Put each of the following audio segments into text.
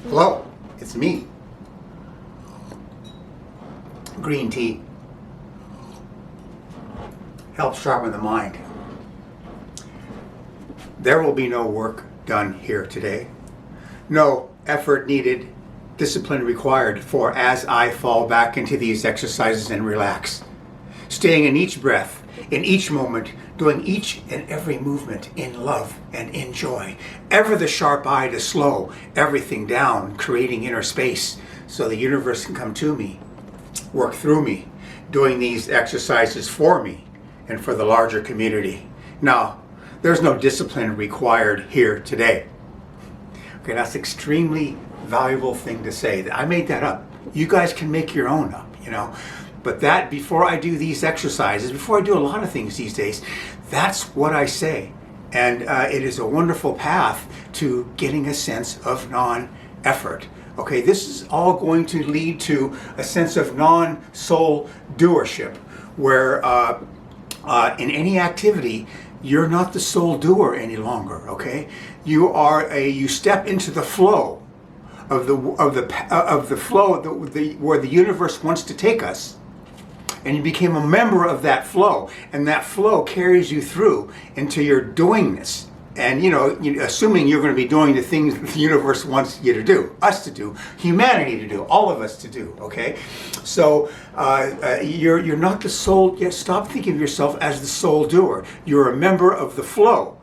Hello, it's me. Green tea helps sharpen the mind. There will be no work done here today. No effort needed, discipline required, for as I fall back into these exercises and relax, staying in each breath, in each moment, doing each and every movement in love and in joy. Ever the sharp eye to slow everything down, creating inner space so the universe can come to me, work through me, doing these exercises for me and for the larger community. Now, there's no discipline required here today. Okay, that's extremely valuable thing to say. I made that up. You guys can make your own up, But that, before I do these exercises, before I do a lot of things these days, that's what I say. And it is a wonderful path to getting a sense of non-effort. Okay, this is all going to lead to a sense of non-soul doership, where in any activity, you're not the sole doer any longer. Okay, you step into the flow of the flow where the universe wants to take us, and you became a member of that flow, and that flow carries you through into your doingness. And assuming you're going to be doing the things the universe wants you to do, us to do, humanity to do, all of us to do. Okay, so you're not the sole. Stop thinking of yourself as the sole doer. You're a member of the flow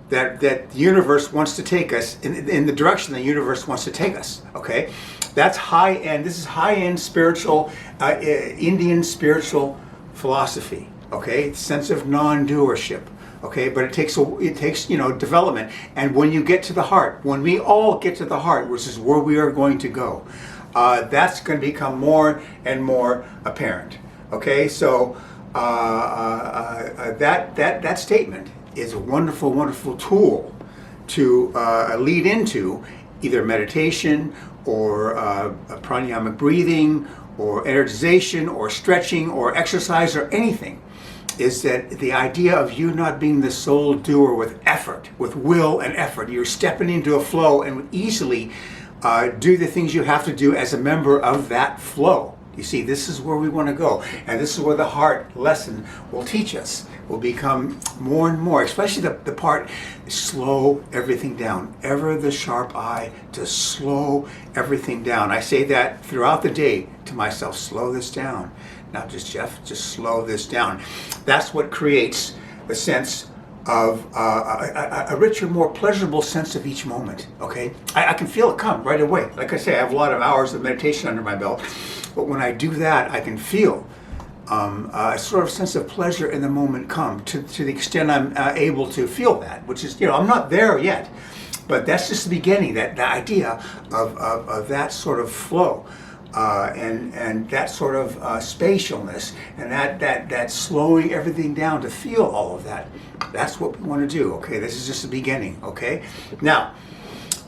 that the universe wants to take us in the direction the universe wants to take us. Okay, that's high end. This is high end spiritual, Indian spiritual philosophy. Okay, sense of non-doership. Okay, but it takes development. And when you get to the heart, when we all get to the heart, which is where we are going to go, that's going to become more and more apparent. Okay, so that statement is a wonderful, wonderful tool to lead into either meditation or pranayamic breathing or energization or stretching or exercise or anything. Is that the idea of you not being the sole doer with effort, with will and effort. You're stepping into a flow and easily do the things you have to do as a member of that flow. You see, this is where we want to go. And this is where the heart lesson will teach us. Will become more and more, especially the part, slow everything down. Ever the sharp eye to slow everything down. I say that throughout the day to myself, slow this down. Not just Jeff, just slow this down. That's what creates a sense of a richer, more pleasurable sense of each moment. Okay, I can feel it come right away. Like I say, I have a lot of hours of meditation under my belt, but when I do that, I can feel a sort of sense of pleasure in the moment come to the extent I'm able to feel that, which is, I'm not there yet, but that's just the beginning. The idea of that sort of flow. And that sort of spatialness and that slowing everything down to feel all of that. That's what we want to do. Okay, this is just the beginning. Okay, now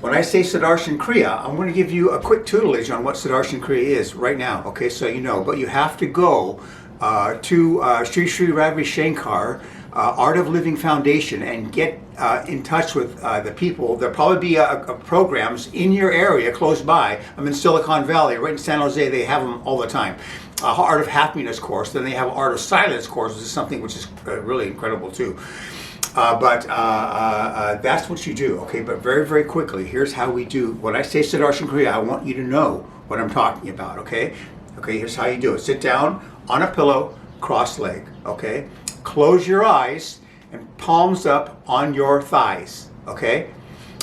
when I say Sudarshan Kriya, I'm going to give you a quick tutelage on what Sudarshan Kriya is right now. Okay, so but you have to go to Sri Ravi Shankar Art of Living Foundation and get in touch with the people. There'll probably be programs in your area close by. I'm in Silicon Valley, right in San Jose. They have them all the time. Art of Happiness course. Then they have Art of Silence course, which is something which is really incredible too. But that's what you do. Okay, but very, very quickly, here's how we do. When I say Sudarshan Kriya, I want you to know what I'm talking about. Okay, here's how you do it. Sit down on a pillow, cross-leg. Okay. Close your eyes and palms up on your thighs, okay?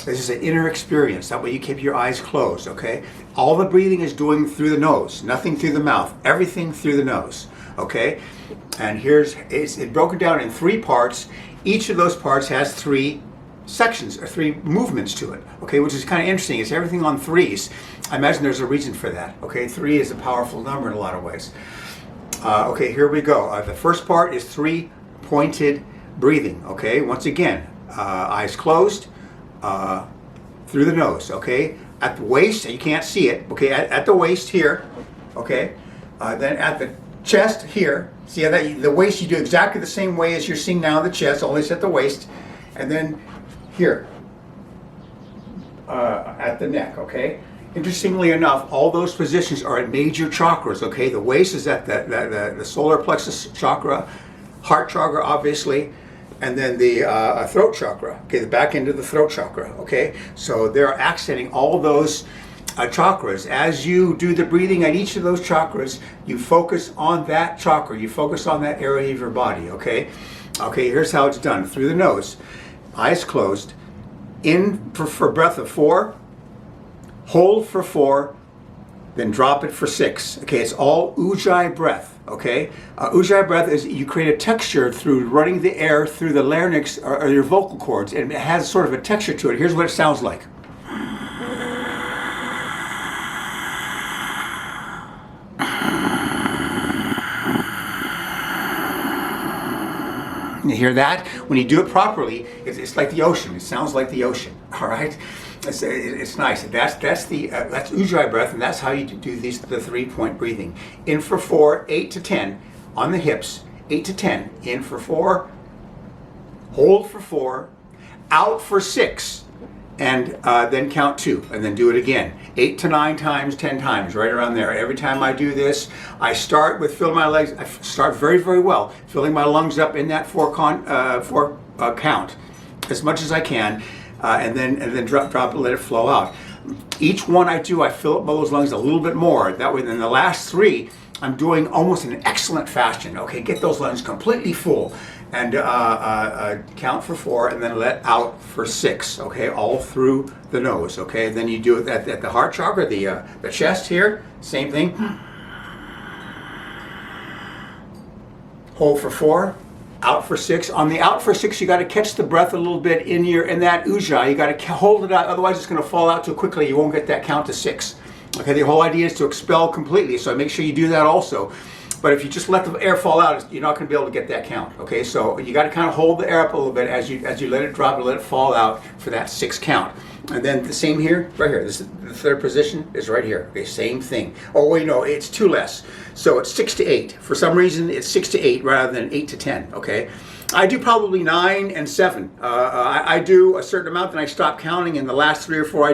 This is an inner experience. That way you keep your eyes closed, okay? All the breathing is doing through the nose, nothing through the mouth, everything through the nose, okay? And it's broken down in 3 parts. Each of those parts has 3 sections or 3 movements to it, okay? Which is kind of interesting. It's everything on 3s. I imagine there's a reason for that, okay? 3 is a powerful number in a lot of ways. Okay, here we go. The first part is 3 pointed breathing. Okay, once again, eyes closed, through the nose. Okay, at the waist, you can't see it. Okay, at the waist here. Okay, then at the chest here. See how the waist you do exactly the same way as you're seeing now the chest, only it's at the waist, and then here at the neck. Okay, Interestingly enough, all those positions are at major chakras, okay? The waist is at the solar plexus chakra, heart chakra, obviously, and then the throat chakra, okay? The back end of the throat chakra, okay? So they're accenting all those chakras. As you do the breathing at each of those chakras, you focus on that chakra. You focus on that area of your body, okay? Okay, here's how it's done. Through the nose, eyes closed, in for breath of 4, hold for 4, then drop it for 6. Okay, it's all ujjayi breath. Okay, ujjayi breath is you create a texture through running the air through the larynx or your vocal cords, and it has sort of a texture to it. Here's what it sounds like. You hear that? When you do it properly, it's like the ocean. It sounds like the ocean. All right, it's nice. That's ujjayi breath, and that's how you do the 3-point breathing. In for 4, 8 to 10 on the hips. 8 to 10. In for 4, hold for 4, out for 6, and then count 2, and then do it again. 8 to 9 times, 10 times, right around there. Every time I do this, I start with filling my legs. I start very, very well, filling my lungs up in that 4 count as much as I can, and then drop it, let it flow out. Each one I do, I fill up those lungs a little bit more. That way, then the last 3, I'm doing almost in an excellent fashion. Okay, get those lungs completely full, and count for 4, and then let out for 6. Okay, all through the nose. Okay, then you do it at the heart chakra, the chest here. Same thing. Hold for 4, out for 6. On the out for 6, you got to catch the breath a little bit in that ujjayi. You got to hold it out, otherwise it's going to fall out too quickly. You won't get that count to 6. Okay, the whole idea is to expel completely, so make sure you do that also. But if you just let the air fall out, you're not going to be able to get that count. Okay, so you got to kind of hold the air up a little bit as you let it drop and let it fall out for that 6 count. And then the same here, right here. This is the third position is right here. Okay, same thing. Oh wait, no, it's 2 less. So it's 6 to 8. For some reason, it's 6 to 8 rather than 8 to 10. Okay, I do probably 9 and 7. I do a certain amount, then I stop counting, and the last 3 or 4 I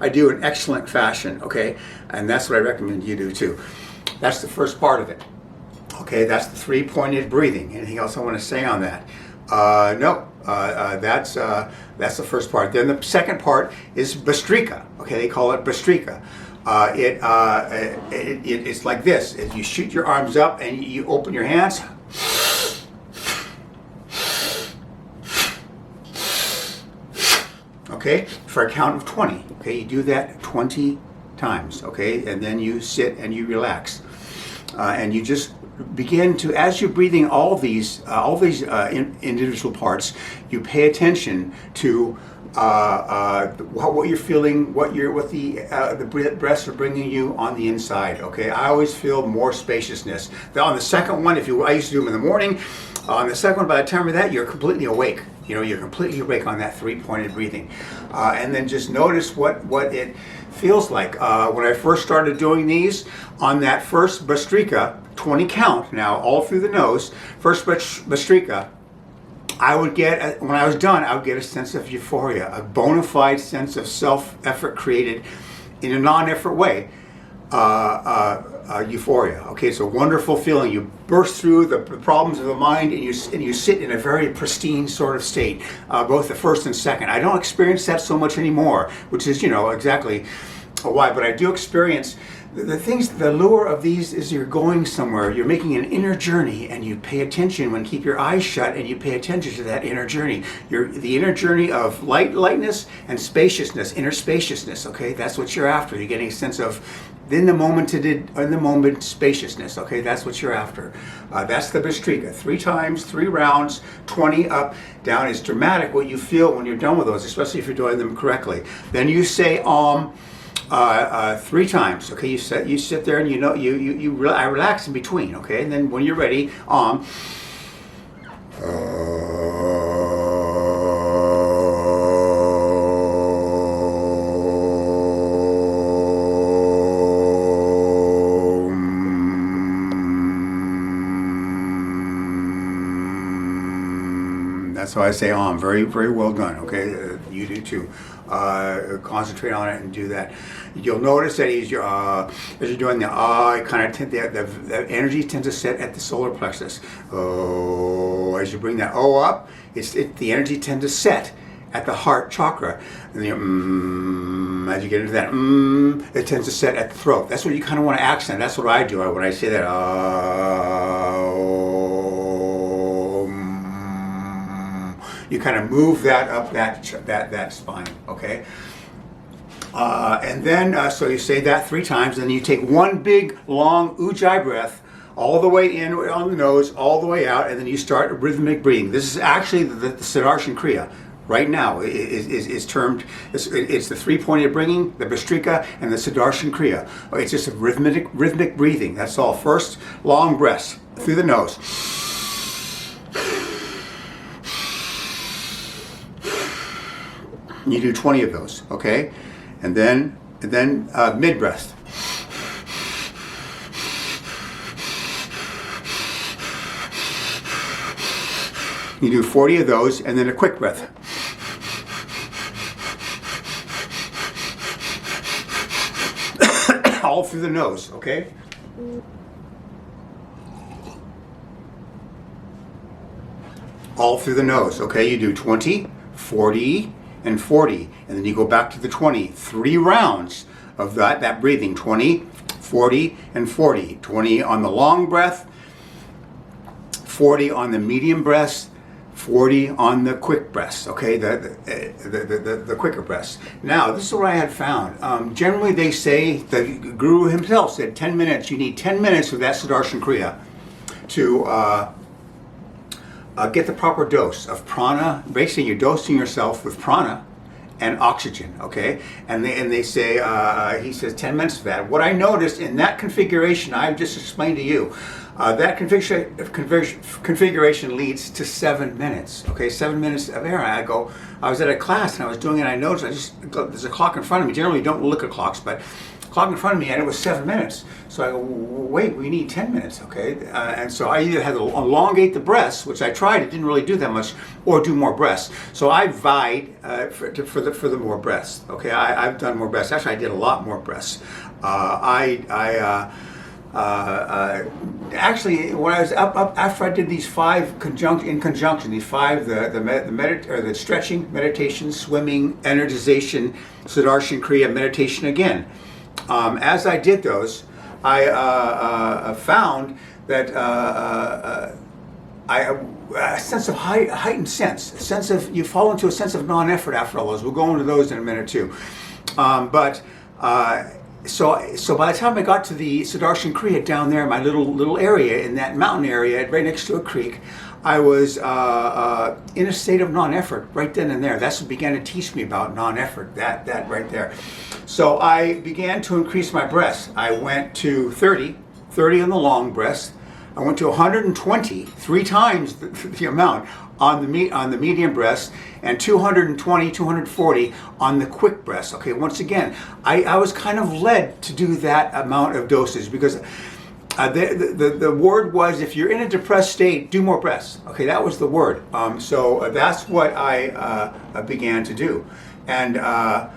do in excellent fashion. Okay, and that's what I recommend you do too. That's the first part of it. Okay, that's the 3-pointed breathing. Anything else I want to say on that? No, that's the first part. Then the second part is Bhastrika. Okay, they call it Bhastrika. It's like this. You shoot your arms up and you open your hands. Okay, for a count of 20. Okay, you do that 20 times. Okay, and then you sit and you relax, and you just begin to, as you're breathing all these individual parts, you pay attention to what you're feeling, what the breaths are bringing you on the inside. Okay, I always feel more spaciousness. Now on the second one, I used to do them in the morning. On the second one, by the time of that, you're completely awake. You know, you're completely awake on that 3-pointed breathing, and then just notice what it feels like. When I first started doing these, on that first Bhastrika, 20 count, now all through the nose, first Bhastrika, I would get, when I was done, I would get a sense of euphoria, a bona fide sense of self-effort created in a non-effort way. Euphoria. Okay, it's a wonderful feeling. You burst through the problems of the mind, and you sit in a very pristine sort of state, both the first and second. I don't experience that so much anymore, which is, exactly why, but I do experience the lure of these is you're going somewhere, you're making an inner journey, and you pay attention keep your eyes shut and you pay attention to that inner journey. The inner journey of lightness and spaciousness, inner spaciousness, okay? That's what you're after. You're getting a sense of in the moment spaciousness, okay? That's what you're after. That's the Bhastrika. 3 times, 3 rounds, 20 up, down. Is dramatic what you feel when you're done with those, especially if you're doing them correctly. Then you say 3 times. Okay, you sit there and I relax in between. Okay, and then when you're ready, That's how I say Very, very well done. Okay, you do too. concentrate on it and do that. You'll notice that as you're doing the the energy tends to set at the solar plexus. Oh, as you bring that O up, the energy tends to set at the heart chakra. And as you get into that, it tends to set at the throat. That's what you kind of want to accent. That's what I do when I say that. You kind of move that up that spine, okay? And then, so you say that 3 times, and then you take one big, long Ujjayi breath all the way in on the nose, all the way out, and then you start rhythmic breathing. This is actually the Sudarshan Kriya. Right now is termed, it's the 3-pointed bringing, the Bhastrika, and the Sudarshan Kriya. It's just a rhythmic breathing, that's all. First, long breaths through the nose. You do 20 of those, okay? And then mid breath. You do 40 of those, and then a quick breath. All through the nose, okay? All through the nose, okay? You do 20, 40, and 40, and then you go back to the 20. 3 rounds of that breathing, 20, 40, and 40. 20 on the long breath, 40 on the medium breath, 40 on the quick breaths, okay, the quicker breaths. Now, this is what I had found. Generally, they say, the Guru himself said 10 minutes, you need 10 minutes of that Sudarshan Kriya to get the proper dose of prana. Basically, you're dosing yourself with prana and oxygen, okay? And they say, he says 10 minutes of that. What I noticed in that configuration, I've just explained to you, that configuration leads to 7 minutes, okay? 7 minutes of air. I was at a class and I was doing it, and I noticed, there's a clock in front of me. Generally, you don't look at clocks, but clock in front of me, and it was 7 minutes. So I go, wait, we need 10 minutes, okay? And so I either had to elongate the breaths, which I tried, it didn't really do that much, or do more breaths. So I vied for the more breaths, okay? I've done more breaths. Actually, I did a lot more breaths. Actually, when I was up after I did these 5 in conjunction, these 5, the stretching, meditation, swimming, energization, Sudarshan Kriya, meditation again. As I did those, I found that a sense of heightened sense, a sense of, you fall into a sense of non-effort after all those. We'll go into those in a minute too. So by the time I got to the Sudarshan Kriya down there in my little area, in that mountain area right next to a creek, I was in a state of non-effort right then and there. That's what began to teach me about non-effort, that right there. So I began to increase my breaths. I went to 30 on the long breaths. I went to 120, 3 times the amount on the medium breaths, and 220, 240 on the quick breaths. Okay, once again, I was kind of led to do that amount of dosage because the word was, if you're in a depressed state, do more breaths. Okay, that was the word. So that's what I began to do. And I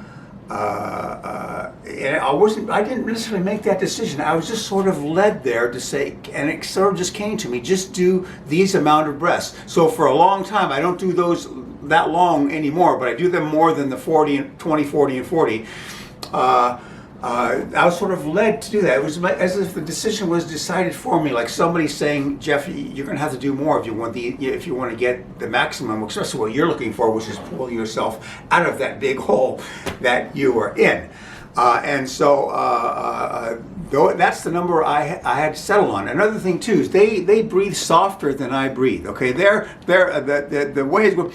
didn't necessarily make that decision. I was just sort of led there to say, and it sort of just came to me, just do these amount of breaths. So for a long time, I don't do those that long anymore, but I do them more than the 20, 40, and 40. I was sort of led to do that. It was as if the decision was decided for me, like somebody saying, Jeff, you're going to have to do more if you want to get the maximum, especially what you're looking for, which is pulling yourself out of that big hole that you are in. That's the number I had to settle on. Another thing too is they breathe softer than I breathe. Okay, the way it's going.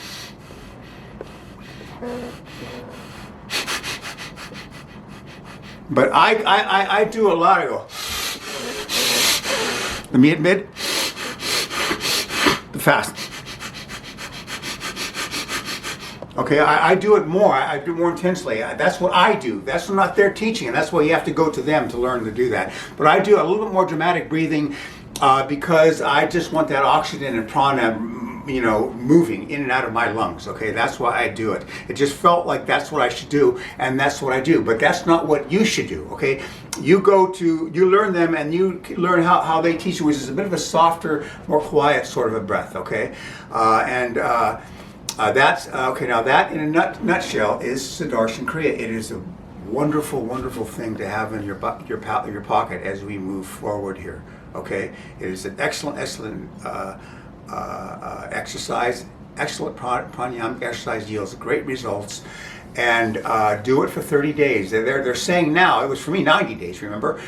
But I do a lot. I go the mid, the fast. Okay, I do it more. I do more intensely. That's what I do. That's not their teaching, and that's why you have to go to them to learn to do that. But I do a little bit more dramatic breathing because I just want that oxygen and prana moving in and out of my lungs. Okay, that's why I do it. It just felt like that's what I should do, and that's what I do. But that's not what you should do. Okay, you learn them, and you learn how they teach you, which is a bit of a softer, more quiet sort of a breath. Okay, that's okay. Now that, in a nutshell, is Sudarshan Kriya. It is a wonderful, wonderful thing to have in your pocket as we move forward here. Okay, it is an excellent exercise. Excellent pranayama exercise, yields great results, and do it for 30 days. They're saying now, it was for me 90 days. Remember,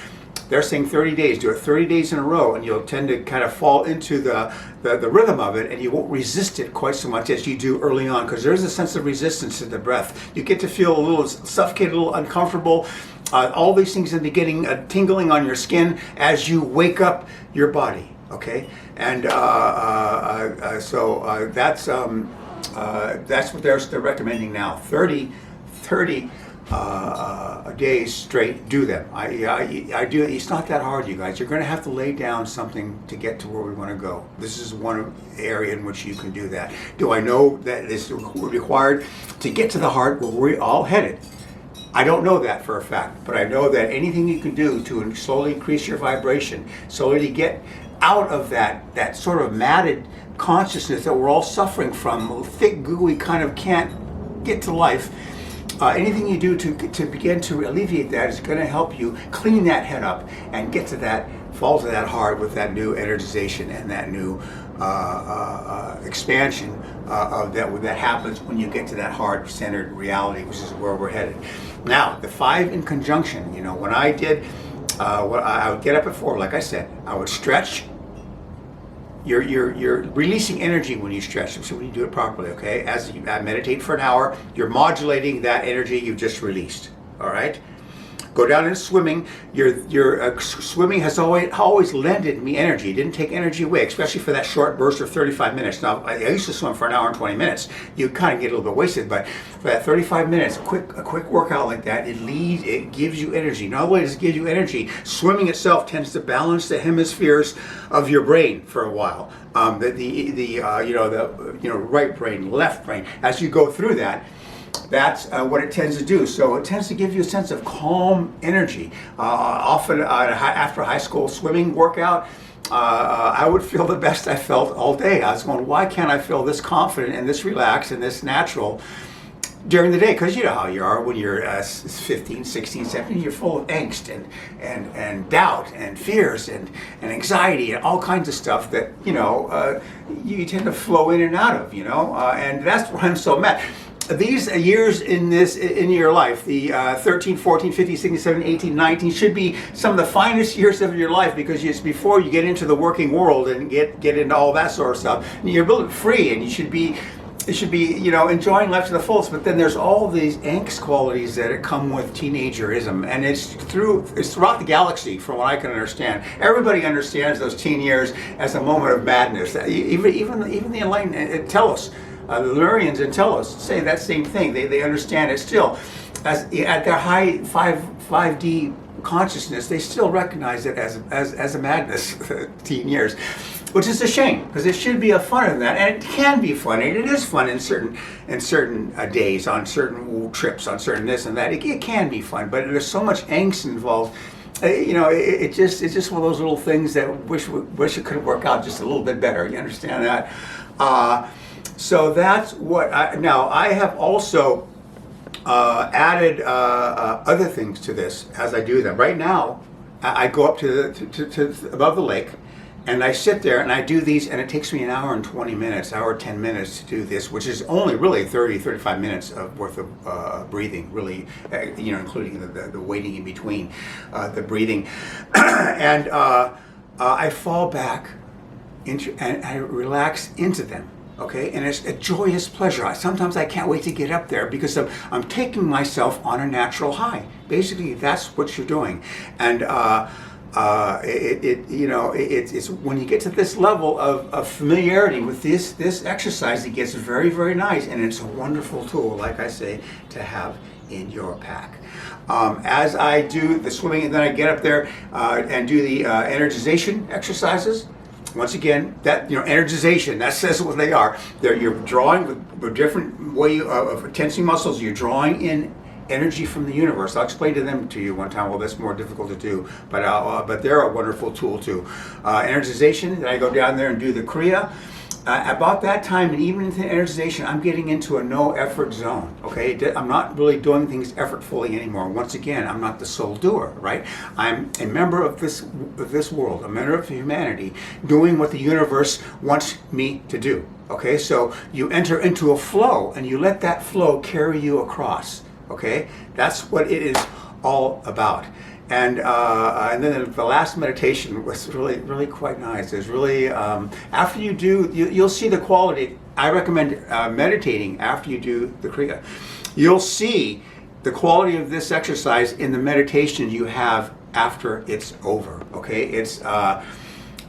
they're saying 30 days. Do it 30 days in a row, and you'll tend to kind of fall into the rhythm of it, and you won't resist it quite so much as you do early on, because there's a sense of resistance to the breath. You get to feel a little suffocated, a little uncomfortable. All these things in the beginning, tingling on your skin as you wake up your body. Okay, and so that's what they're recommending now. 30 days straight. Do them. I do. It's not that hard, you guys. You're going to have to lay down something to get to where we want to go. This is one area in which you can do that. Do I know that it's required to get to the heart where we're all headed? I don't know that for a fact, but I know that anything you can do to slowly increase your vibration, slowly get out of that sort of matted consciousness that we're all suffering from, thick, gooey, kind of can't get to life. Anything you do to begin to alleviate that is going to help you clean that head up and get to that, fall to that heart with that new energization and that new expansion of that happens when you get to that heart-centered reality, which is where we're headed. Now, the 5 in conjunction. When I did, I would get up at 4, like I said. I would stretch. You're releasing energy when you stretch, so when you do it properly, okay? As you meditate for an hour, you're modulating that energy you've just released, all right? Go down into swimming. Your swimming has always lended me energy. It didn't take energy away, especially for that short burst of 35 minutes. Now, I used to swim for an hour and 20 minutes. You kind of get a little bit wasted, but for that 35 minutes, a quick workout like that, it gives you energy. Not only does it give you energy, swimming itself tends to balance the hemispheres of your brain for a while. The right brain, left brain. As you go through that, that's what it tends to do. So it tends to give you a sense of calm energy. Often after a high school swimming workout, I would feel the best I felt all day. I was going, why can't I feel this confident and this relaxed and this natural during the day? Because you know how you are when you're 15, 16, 17, you're full of angst and doubt and fears and anxiety and all kinds of stuff that, you tend to flow in and out of, and that's why I'm so mad. These years in your life, the 13, 14, 15, 16, 17, 18, 19, should be some of the finest years of your life, because it's before you get into the working world and get into all that sort of stuff. And you're a little free, and you should be enjoying life to the fullest. But then there's all these angst qualities that come with teenagerism, and it's throughout the galaxy, from what I can understand. Everybody understands those teen years as a moment of madness. Even the enlightened tell us. The Lurians and Telos say that same thing. They understand it still. At their high 5D consciousness, they still recognize it as a madness, teen years, which is a shame, because it should be a fun in that, and it can be fun, and it is fun in certain days, on certain trips, on certain this and that. It can be fun, but there's so much angst involved. It's just one of those little things that wish it could work out just a little bit better. You understand that? So that's what I have also added other things to this as I do them. Right now, I go up to above the lake, and I sit there and I do these, and it takes me an hour and 20 minutes, hour 10 minutes to do this, which is only really 35 minutes worth of breathing, really, including the waiting in between the breathing, and I fall back into and I relax into them. Okay, and it's a joyous pleasure. Sometimes I can't wait to get up there, because I'm taking myself on a natural high. Basically, that's what you're doing, and it's when you get to this level of familiarity with this exercise, it gets very, very nice, and it's a wonderful tool, like I say, to have in your pack. As I do the swimming, and then I get up there and do the energization exercises. once again, that energization, that says what they are. You're drawing with different way of tensing muscles. You're drawing in energy from the universe. I'll explain to you one time. Well, that's more difficult to do, but they're a wonderful tool too. Energization. Then I go down there and do the Kriya. About that time, and even into energization, I'm getting into a no effort zone. Okay, I'm not really doing things effortfully anymore. Once again, I'm not the sole doer, right? I'm a member of this world, a member of humanity, doing what the universe wants me to do. Okay, so you enter into a flow, and you let that flow carry you across. Okay, that's what it is all about. And then the last meditation was really quite nice. It's really after you do, you'll see the quality. I recommend meditating after you do the Kriya. You'll see the quality of this exercise in the meditation you have after it's over. Okay, it's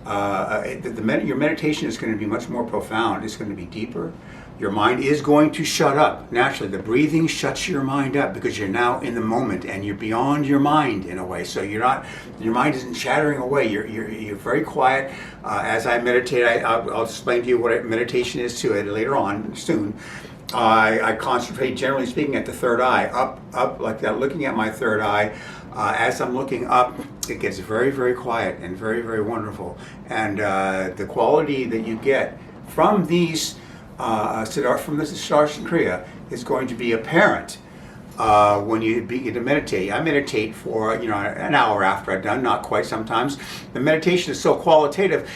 your meditation is going to be much more profound. It's going to be deeper. Your mind is going to shut up. Naturally, the breathing shuts your mind up because you're now in the moment and you're beyond your mind in a way. So your mind isn't chattering away. You're very quiet. As I meditate, I'll explain to you what meditation is too later on soon. I concentrate, generally speaking, at the third eye, up like that, looking at my third eye. As I'm looking up, it gets very quiet and very wonderful. And the quality that you get from these from this Sudarshan Kriya is going to be apparent when you begin to meditate. I meditate for an hour after I've done, not quite sometimes. The meditation is so qualitative.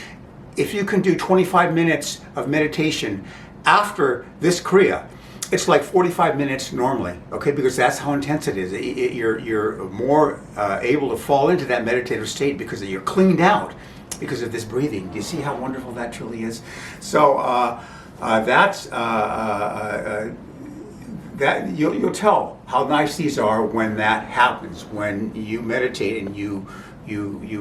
If you can do 25 minutes of meditation after this Kriya, it's like 45 minutes normally, okay? Because that's how intense it is. You're more able to fall into that meditative state because you're cleaned out because of this breathing. Do you see how wonderful that truly is? So. That you'll tell how nice these are when that happens, when you meditate and you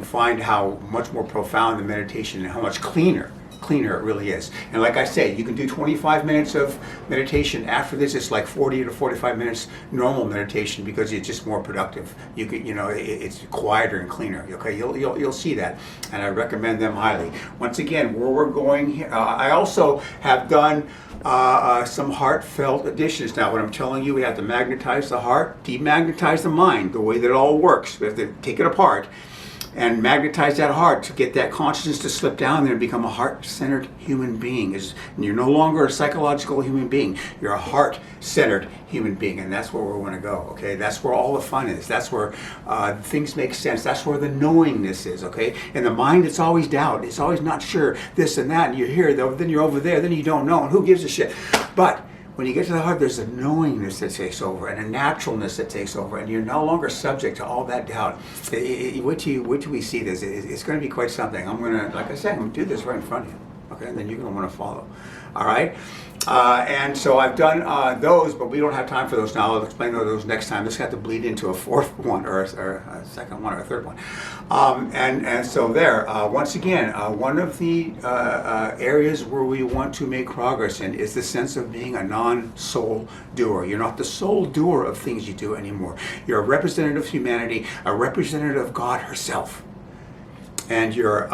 find how much more profound the meditation and how much cleaner it really is. And like I say, you can do 25 minutes of meditation. After this, it's like 40 to 45 minutes normal meditation because it's just more productive. It's quieter and cleaner. Okay, you'll see that, and I recommend them highly. Once again, where we're going here, I also have done some heartfelt additions. Now, what I'm telling you, we have to magnetize the heart, demagnetize the mind. The way that it all works, we have to take it apart and magnetize that heart to get that consciousness to slip down there and become a heart-centered human being. And you're no longer a psychological human being. You're a heart-centered human being, and that's where we want to go. Okay, that's where all the fun is. That's where things make sense. That's where the knowingness is. Okay, in the mind, it's always doubt. It's always not sure this and that. And you're here, then you're over there, then you don't know, and who gives a shit? But when you get to the heart, there's a knowingness that takes over and a naturalness that takes over, and you're no longer subject to all that doubt. Wait till we see this. It's going to be quite something. Like I said, I'm going to do this right in front of you. Okay, and then you're going to want to follow. All right? And so I've done those, but we don't have time for those now. I'll explain those next time. This got to bleed into a fourth one, or a second one, or a third one. And so there, once again, one of the areas where we want to make progress in is the sense of being a non-soul doer. You're not the sole doer of things you do anymore. You're a representative of humanity, a representative of God herself. And you're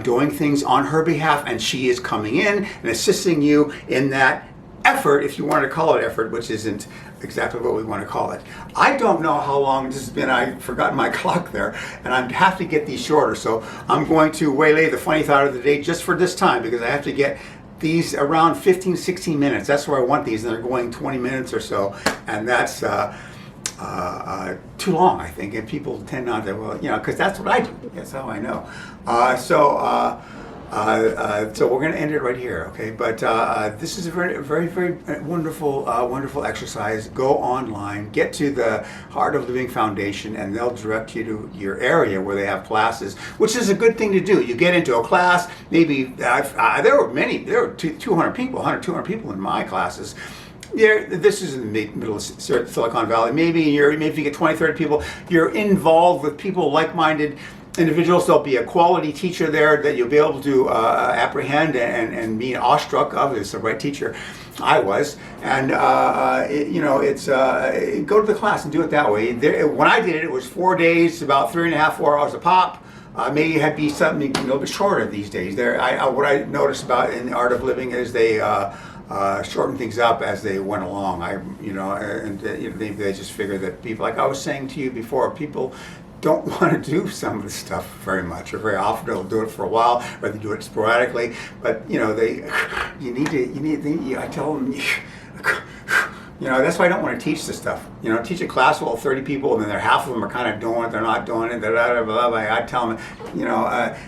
doing things on her behalf, and she is coming in and assisting you in that effort, if you want to call it effort, which isn't exactly what we want to call it. I don't know how long this has been. I've forgotten my clock there, and I have to get these shorter, so I'm going to waylay the funny thought of the day just for this time, because I have to get these around 15-16 minutes. That's where I want these, and they're going 20 minutes or so, and that's too long, I think, and people tend not to, because that's what I do. That's how I know. So we're going to end it right here, okay? But this is a very wonderful exercise. Go online, get to the Heart of Living Foundation, and they'll direct you to your area where they have classes, which is a good thing to do. You get into a class, maybe there were 200 people, 200 people in my classes. This is in the middle of Silicon Valley. Maybe if you get 20, 30 people, you're involved with people, like-minded individuals. There'll be a quality teacher there that you'll be able to apprehend and be awestruck of. It's the right teacher. I was. And, it's go to the class and do it that way. When I did it, it was 4 days, about 3.5, 4 hours a pop. Maybe have be something a little bit shorter these days. What I noticed about in the art of living is they shorten things up as they went along. They just figure that people, like I was saying to you before, people don't want to do some of the stuff very much or very often. They'll do it for a while, or they do it sporadically. But I tell them. That's why I don't want to teach this stuff. Teach a class full of 30 people, and then half of them are kind of doing it, they're not doing it. I tell them,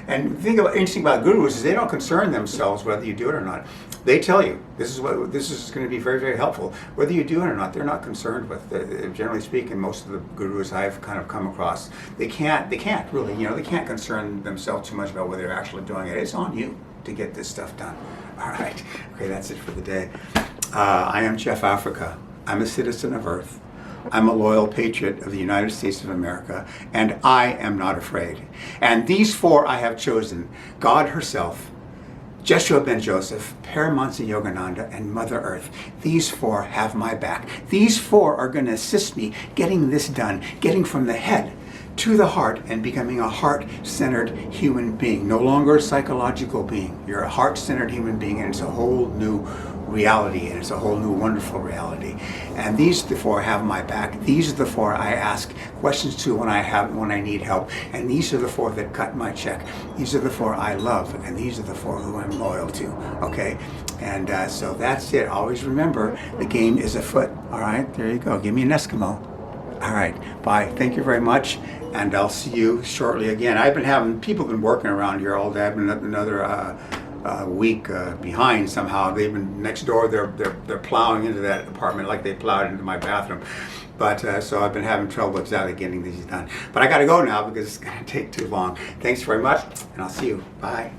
and the thing interesting about gurus is they don't concern themselves whether you do it or not. They tell you this is going to be very, very helpful. Whether you do it or not, they're not concerned with. Generally speaking, most of the gurus I've kind of come across, they can't really, they can't concern themselves too much about whether they're actually doing it. It's on you to get this stuff done. All right. Okay, that's it for the day. I am Jeff Africa. I'm a citizen of Earth. I'm a loyal patriot of the United States of America, and I am not afraid. And these four I have chosen: God herself, Jeshua ben Joseph, Paramahansa Yogananda, and Mother Earth. These four have my back. These four are going to assist me getting this done, getting from the head to the heart and becoming a heart-centered human being. No longer a psychological being. You're a heart-centered human being, and it's a whole new reality, and it's a whole new wonderful reality. And these the four have my back. These are the four I ask questions to when I need help. And these are the four that cut my check. These are the four I love, and these are the four who I'm loyal to. Okay? And so that's it. Always remember, the game is afoot. All right? There you go. Give me an Eskimo. All right. Bye. Thank you very much. And I'll see you shortly again. People have been working around here all day. I've been another week behind somehow. They've been next door. They're plowing into that apartment like they plowed into my bathroom. But so I've been having trouble exactly getting these done. But I got to go now because it's going to take too long. Thanks very much, and I'll see you. Bye.